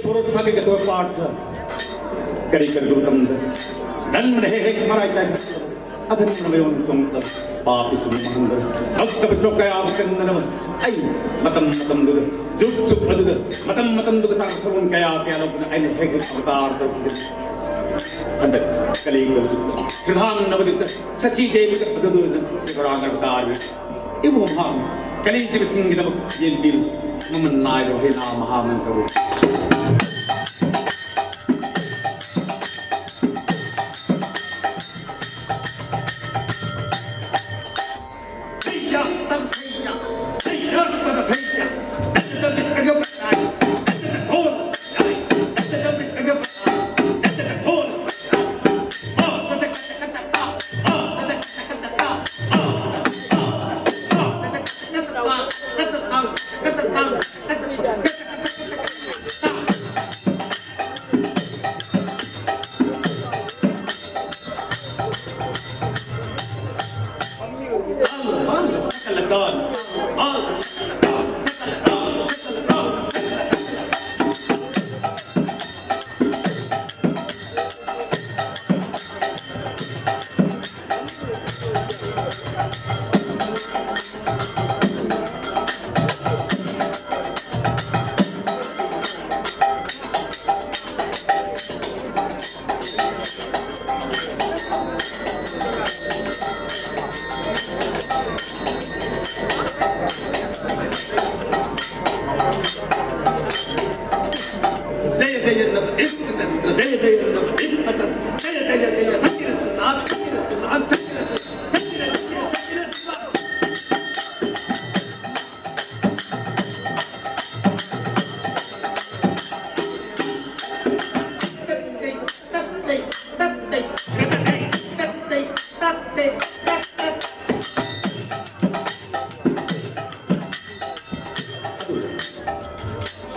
पुरुषाके गतो पार्थ करी कर गुरुतंद धन रहे है महाराज चाहे अधन में उन तुम पापी सुन मंगल भक्त विष्णु का आप कंदन आई मतम मतम दुग जुग जुग दुग मतम दुग सार उन का आप आलोकन आई है अवतार तो अंदर कली को जुग श्रीधाम नवदित सची देवी का बददुन सिगरांग अवतार इवो महाम कली जीव सिंह नव ये बिल ममन नाय रहे ना महामंत्र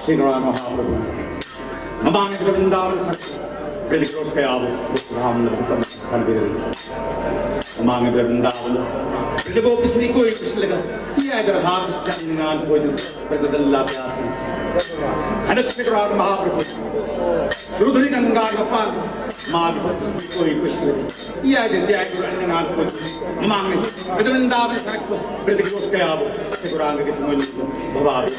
श्रीगणा महाप्रभु ममांग वृंदावन सत्य प्रतिक्रोश के आवो राम नवतम संदिर ममांग वृंदावन प्रतिगोप श्री कोई कुछ लगा ये इधर हाथ जंगान कोई प्रतिदल्ला प्यास हनक श्रीगणा महाप्रभु श्रुधुरी गंगा गोपाल माग भक्त श्री कोई कुछ लगा ये इधर त्याग जंगान कोई ममांग वृंदावन सत्य प्रतिक्रोश के आवो श्रीगणा के तुम भवावे